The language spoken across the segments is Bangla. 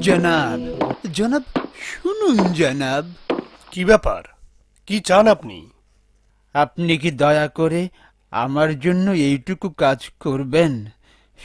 জনাব, জনাব শুনুন জনাব। কি ব্যাপার? কি চান আপনি? আপনি কি দয়া করে আমার জন্য এইটুকু কাজ করবেন?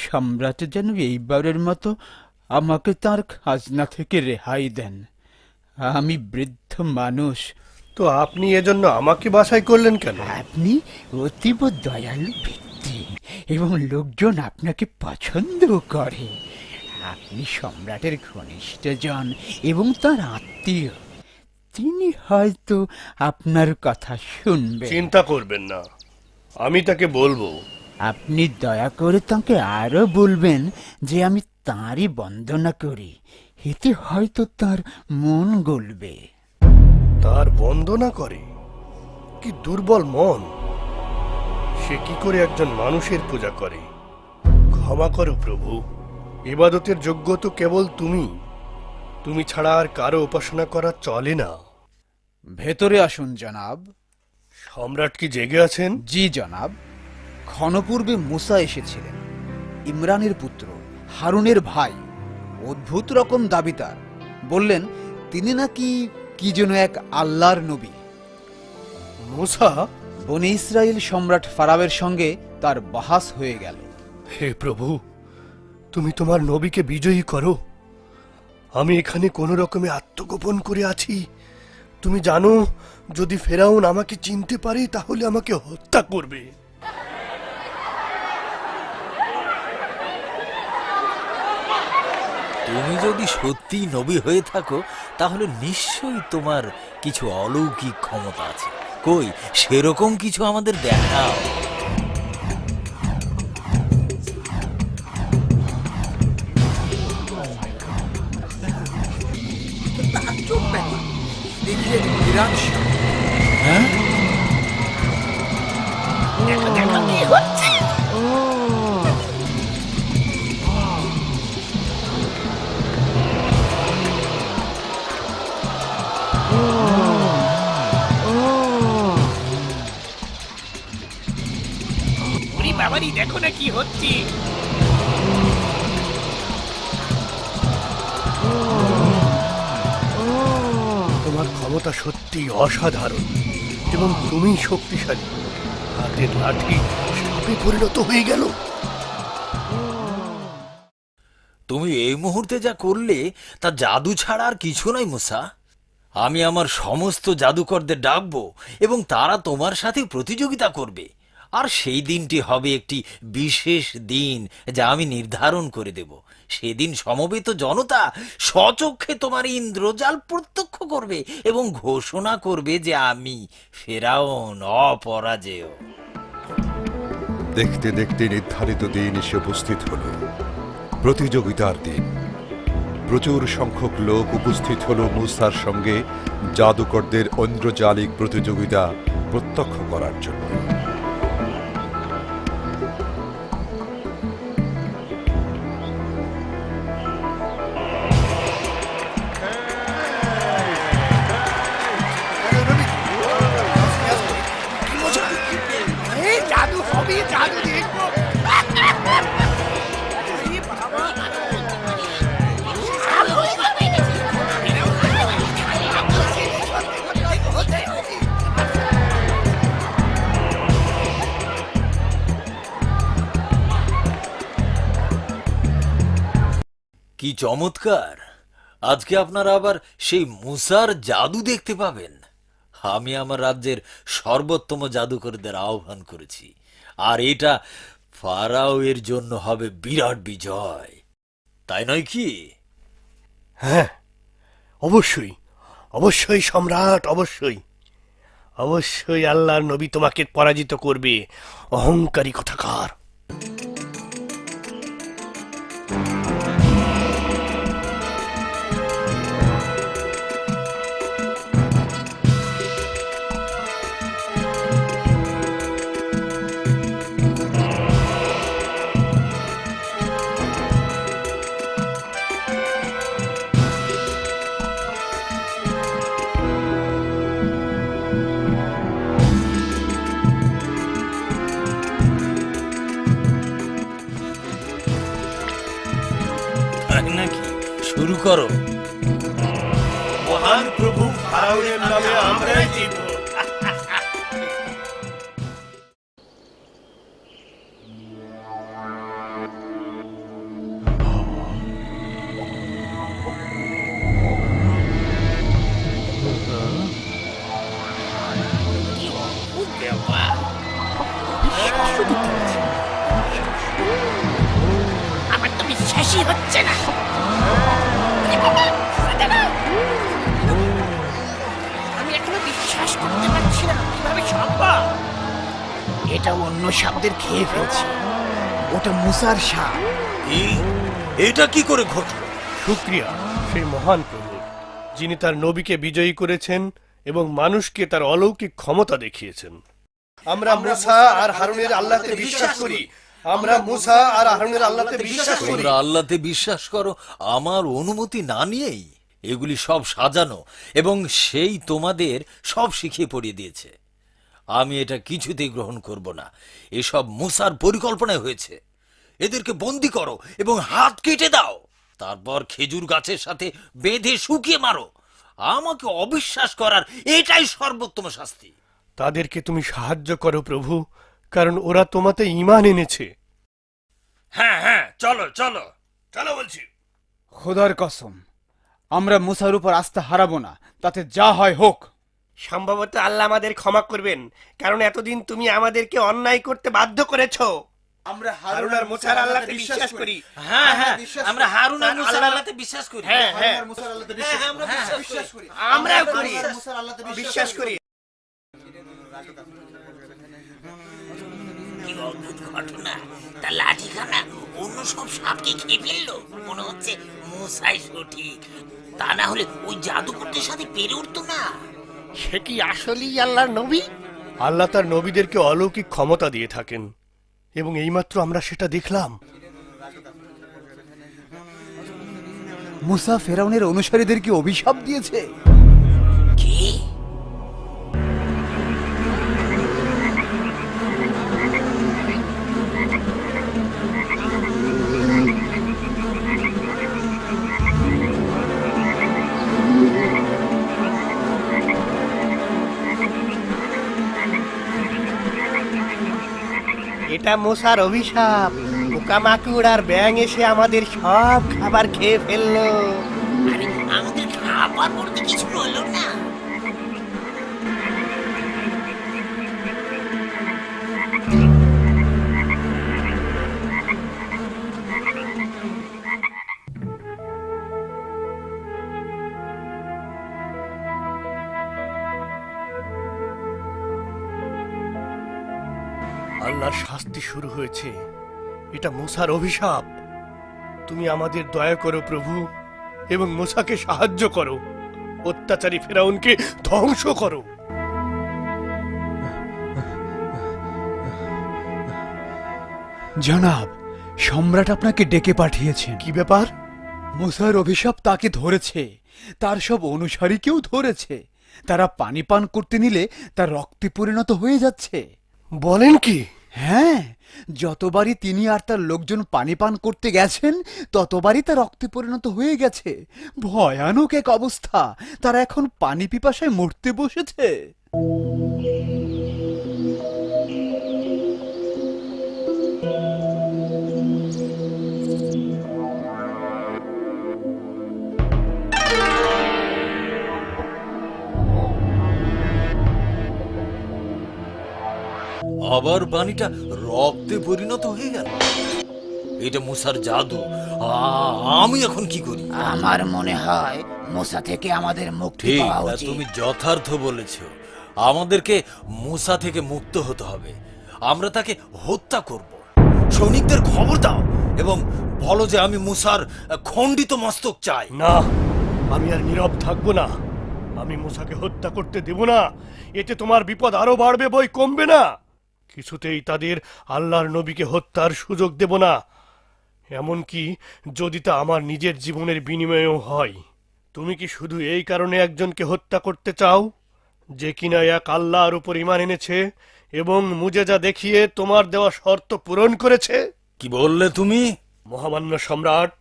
সম্রাট যেন এইবারের মতো আমাকে তার খাজনা থেকে রেহাই দেন। আমি বৃদ্ধ মানুষ। তো আপনি এজন্য আমাকে বাছাই করলেন কেন? আপনি অতীব দয়ালু ব্যক্তি এবং লোকজন আপনাকে পছন্দ করে। আপনি সম্রাটের ঘনিষ্ঠজন এবং তার আত্মীয়। তিনি হয়তো আপনার কথা শুনবেন। চিন্তা করবেন না, আমি তাকে বলবো। আপনি দয়া করে তাকে আরো বলবেন যে আমি তাঁরই বন্দনা করি। এতে হয়তো তার মন গলবে। তার বন্দনা করে? কি দুর্বল মন! সে কি করে একজন মানুষের পূজা করে? ক্ষমা করো প্রভু, ইবাদতের যোগ্য তো কেবল তুমি। তুমি ছাড়া আর কারো উপাসনা করা চলে না। ভেতরে আসুন জনাব। সম্রাট কি জেগে আছেন? জি জনাব। ক্ষণপূর্বে মুসা এসেছিলেন, ইমরানের পুত্র, হারুনের ভাই। অদ্ভুত রকম দাবি তার। বললেন তিনি নাকি কি যেন এক আল্লাহর নবী। মুসা? বনি ইসরায়েল সম্রাট ফারাওয়ের সঙ্গে তার বাহাস হয়ে গেল। হে প্রভু, তুমি তোমার নবীকে বিজয়ী করো। আমি এখানে কোন রকমে আত্মগোপন করে আছি। তুমি জানো, যদি ফেরাউন আমাকে চিনতে পারে তাহলে আমাকে হত্যা করবে। তুমি যদি সত্যি নবী হয়ে থাকো তাহলে নিশ্চয়ই তোমার কিছু অলৌকিক ক্ষমতা আছে। কই সেরকম কিছু আমাদের দেখাও। হ্যাঁ, বাবারই দেখো না কি হচ্ছে। তোমার ক্ষমতা সত্যি অসাধারণ এবং তুমি শক্তিশালী। হাতের লাঠি সাপে পরিণত হয়ে গেল। তুমি এই মুহূর্তে যা করলে তা জাদু ছাড়া আর কিছু নয় মুসা। আমি আমার সমস্ত জাদুকরদের ডাকবো এবং তারা তোমার সাথে প্রতিযোগিতা করবে। আর সেই দিনটি হবে একটি বিশেষ দিন যা আমি নির্ধারণ করে দেব। সেদিন সমবেত জনতা স্বচক্ষে তোমার ইন্দ্রজাল প্রত্যক্ষ করবে এবং ঘোষণা করবে যে আমি ফেরাউন অপরাজেয়। দেখতে দেখতে নির্ধারিত দিন এসে উপস্থিত হলো, প্রতিযোগিতার দিন। প্রচুর সংখ্যক লোক উপস্থিত হলো মুসার সঙ্গে জাদুকরদের ঐন্দ্রজালিক প্রতিযোগিতা প্রত্যক্ষ করার জন্য। জাদু হবে, জাদু দেখবো। কি চমৎকার! আজকে আপনারা আবার সেই মুসার জাদু দেখতে পাবেন। আমি আমার রাজ্যের সর্বোত্তম জাদুকরদের আহ্বান করেছি, আর এটা ফারাও এর জন্য হবে বিরাট বিজয়, তাই নয় কি? হ্যাঁ, অবশ্যই, অবশ্যই সম্রাট, অবশ্যই। অবশ্যই আল্লাহর নবী তোমাকে পরাজিত করবে, অহংকারী কোথাকার। করো। মহান প্রভু ফারাওয়ের নামে আমরাই জিতব। কি অদ্ভুত ব্যাপার। আমার তো বিশ্বাসই হচ্ছে না। ওরে বাবা, সরে দাঁড়া। আমি এখনো বিশ্বাস করতে পারছি না, কিভাবে সম্ভব? এটা অন্য সাপদের খেয়ে ফেলছে। ওটা মুসার সাপ। এটা কি করে ঘটলো? শুকরিয়া সেই মহান প্রভু, যিনি তার নবীকে বিজয়ী করেছেন এবং মানুষকে তার অলৌকিক ক্ষমতা দেখিয়েছেন। আমরা মুসা আর হারুনের আল্লাহতে বিশ্বাস করি। আমরা মুসা আর হারুনের আল্লাহতে বিশ্বাস করি। তোমরা আল্লাহতে বিশ্বাস করো আমার অনুমতি না নিয়েই? এগুলি সব সাজানো এবং সেই তোমাদের সব শিখিয়ে পড়িয়ে দিয়েছে। আমি এটা কিছুতেই গ্রহণ করব না। এসব মুসার পরিকল্পনায় হয়েছে। এদেরকে বন্দি করো এবং হাত কেটে দাও, তারপর খেজুর গাছের সাথে বেঁধে শুকিয়ে মারো। আমাকে অবিশ্বাস করার এটাই সর্বোত্তম শাস্তি। তাদেরকে তুমি সাহায্য করো প্রভু, কারণ ওরা তোমাতে ঈমান এনেছে। হ্যাঁ হ্যাঁ, চলো চলো চলো বলছি। খোদার কসম, আমরা মুসার উপর আস্থা হারাবো না, তাতে যা হয় হোক। সম্ভবত আল্লাহ আমাদের ক্ষমা করবেন, কারণ এতদিন তুমি আমাদেরকে অন্যায় করতে বাধ্য করেছো। আমরা হারুন আর মুসার আল্লাহতে বিশ্বাস করি। হ্যাঁ হ্যাঁ, আমরা হারুন আর মুসার আল্লাহতে বিশ্বাস করি। হ্যাঁ হ্যাঁ, আমরা বিশ্বাস করি। আমরাও করি, বিশ্বাস করি। কি অদ্ভুত ঘটনা। তার লাঠিখানা অন্য সব সাপকে খেয়ে ফেললো। মনে হচ্ছে মুসাই সঠিক, তা না হলে ওই জাদুকরদের সাথে পেরে উঠতো না। সে কি আসলেই আল্লাহর নবী? আল্লাহ তার নবীদেরকে অলৌকিক ক্ষমতা দিয়ে থাকেন এবং এইমাত্র আমরা সেটা দেখলাম। মুসা ফেরাউনের অনুসারীদেরকে অভিশাপ দিয়েছে। কি? এটা মুসার অভিশাপ। পোকামাকড় আর ব্যাঙ এসে আমাদের সব খাবার খেয়ে ফেললো। আরে আমাদের খাবার পড়তে কিছু হলো না। আল্লাহর শাস্তি শুরু হয়েছে। এটা মুসার অভিশাপ। তুমি আমাদের দয়া করো প্রভু এবং মুসাকে সাহায্য করো। অত্যাচারী ফেরাউনকে ধ্বংস করো। জনাব, সম্রাট আপনাকে ডেকে পাঠিয়েছেন। কি ব্যাপার? মুসার অভিশাপ তাকে ধরেছে, তার সব অনুসারীকেও ধরেছে। তারা পানি পান করতে নিলে তার রক্তে পরিণত হয়ে যাচ্ছে। বলেন কি? হ্যাঁ, যতবারই তিনি আর তার লোকজন পানি পান করতে গেছেন, ততবারই তা রক্তে পরিণত হয়ে গেছে। ভয়ানক এক অবস্থা। তারা এখন পানি পিপাসায় মরতে বসেছে। আবার পানিটা রক্তে পরিণত হয়ে গেল। এটা মুসার জাদু। আমি এখন কি করি? আমার মনে হয় মুসা থেকে আমাদের মুক্তি ঠিক, পাওয়া উচিত। তুমি যথার্থ বলেছ। আমাদেরকে মুসা থেকে মুক্ত হতে হবে। আমরা তাকে হত্যা করব। সৈনিকদের খবর দাও এবং বলো যে আমি মুসার খণ্ডিত মস্তক চাই। না, আমি আর নীরব থাকবো না। আমি মুসাকে হত্যা করতে দেব না। এতে তোমার বিপদ আরো বাড়বে, বই কমবে না। কিছুতেই তাদের আল্লাহর নবীকে হত্যার সুযোগ দেব না, এমনকি যদি তা আমার নিজের জীবনের বিনিময়েও হয়। তুমি কি শুধু এই কারণে একজনকে হত্যা করতে চাও যে কিনা এক আল্লাহর উপর ঈমান এনেছে এবং মুজেজা দেখিয়ে তোমার দেওয়া শর্ত পূরণ করেছে? কি বললে তুমি? মহামান্য সম্রাট,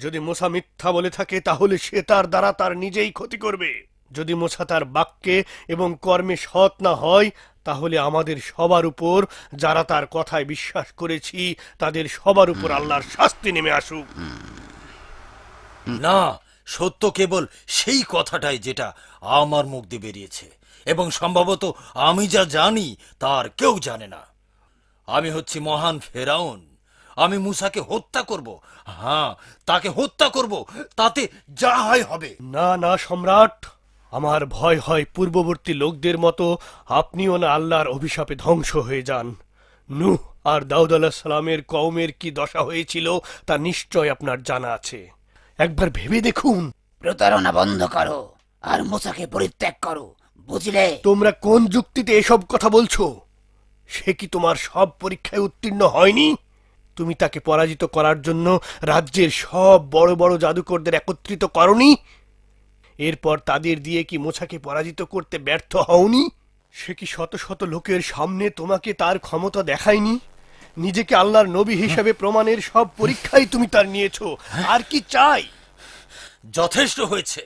যদি মুসা মিথ্যা বলে থাকে তাহলে সে তার দ্বারা তার নিজেই ক্ষতি করবে। যদি মুসা তার বাক্যে এবং কর্মে সৎ না হয় তাহলে আমাদের সবার উপর, যারা তার কথায় বিশ্বাস করেছি, তাদের সবার উপর আল্লাহর শাস্তি নেমে আসুক। না, সত্য কেবল সেই কথাটাই যেটা আমার মুখ দিয়ে বেরিয়েছে, এবং সম্ভবত আমি যা জানি তার কেউ জানে না। আমি হচ্ছি মহান ফেরাউন। আমি মুসাকে হত্যা করব, হ্যাঁ, তাকে হত্যা করব, তাতে যা হয় হবে। না না সম্রাট, আমার ভয় হয় পূর্ববর্তী লোকদের মতো আপনিও না আল্লাহর অভিশাপে ধ্বংস হয়ে যান। নূহ আর দাউদ আলাইহিস সালামের কওমের কি দশা হয়েছিল তা নিশ্চয় আপনার জানা আছে। একবার ভেবে দেখুন। প্রতারণা বন্ধ করো আর মুসাকে পরিত্যাগ করো, বুঝলে? তোমরা কোন যুক্তিতে এসব কথা বলছো? সে কি তোমার সব পরীক্ষায় উত্তীর্ণ হয়নি? তুমি তাকে পরাজিত করার জন্য রাজ্যের সব বড় বড় জাদুকরদের একত্রিত করনি? এরপর তাদের দিয়ে কি মুসাকে পরাজিত করতে ব্যর্থ হওনি? সে কি শত শত লোকের সামনে তোমাকে তার ক্ষমতা দেখায়নি? নিজেকে আল্লাহর নবী হিসেবে প্রমাণের সব পরীক্ষাই তুমি তার নিয়েছো। আর কি চাই? যথেষ্ট হয়েছে।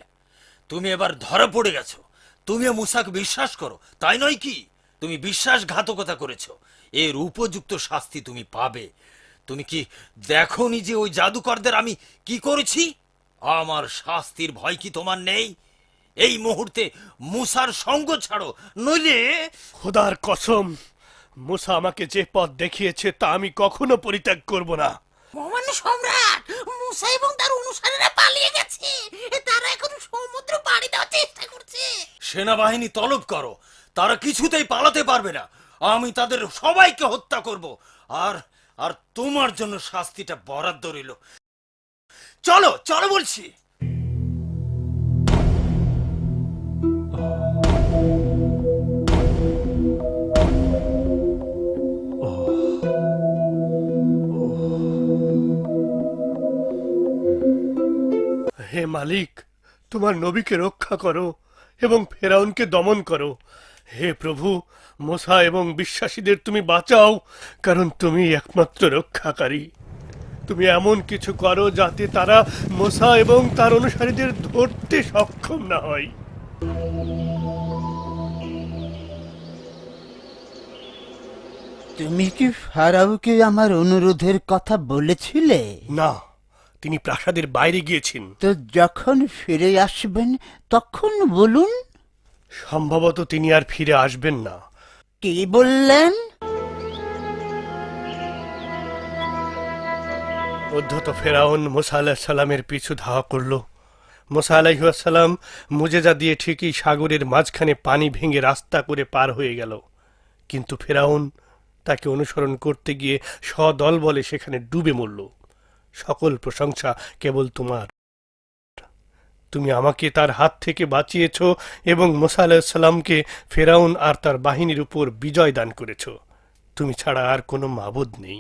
তুমি এবার ধরা পড়ে গেছো। তুমিও মুসাকে বিশ্বাস করো, তাই নয় কি? তুমি বিশ্বাসঘাতকতা করেছো, এর উপযুক্ত শাস্তি তুমি পাবে। তুমি কি দেখোনি যে ওই জাদুকরদের আমি কি করেছি? আমার শাস্তির ভয় কি তোমার নেই? এই মুহূর্তে মুসার সঙ্গ ছাড়ো, নইলে... খোদার কসম, মুসা আমাকে যে পথ দেখিয়েছে তা আমি কখনো পরিত্যাগ করব না। মহামান্য সম্রাট, মুসা এবং তার অনুসারীরা পালিয়ে গেছে। তারা এখন সমুদ্র পাড়ি দেওয়ার চেষ্টা করছে। সেনাবাহিনী তলব করো, তারা কিছুতেই পালাতে পারবে না। আমি তাদের সবাইকে হত্যা করব, আর আর তোমার জন্য শাস্তিটা বরাদ্দ রইল। চলো চলো বলছি। হে মালিক, তোমার নবীকে রক্ষা করো এবং ফেরাউনকে দমন করো। হে প্রভু, মুসা এবং বিশ্বাসীদের তুমি বাঁচাও, কারণ তুমি একমাত্র রক্ষাকারী। তুমি এমন কিছু করো যাতে তারা মুসা এবং তার অনুসারীদের ধরতে সক্ষম না হয়। তুমি কি ফারাওকে আমার অনুরোধের কথা বলেছিলে? না, তিনি প্রাসাদের বাইরে গিয়েছেন। তো যখন ফিরে আসবেন তখন বলুন। সম্ভবত তিনি আর ফিরে আসবেন না। কি বললেন? উদ্ধত ফেরাউন মুসা আলাইহিস সালামের পিছু ধাওয়া করল। মুসা আলাইহিস সালাম মুজেজা দিয়ে ঠিকই সাগরের মাঝখানে পানি ভেঙে রাস্তা করে পার হয়ে গেল, কিন্তু ফেরাউন তাকে অনুসরণ করতে গিয়ে সদল বলে সেখানে ডুবে মরল। সকল প্রশংসা কেবল তোমার। তুমি আমাকে তার হাত থেকে বাঁচিয়েছ এবং মুসা আলাইহিস সালামকে ফেরাউন আর তার বাহিনীর উপর বিজয় দান করেছ। তুমি ছাড়া আর কোনো মাবুদ নেই।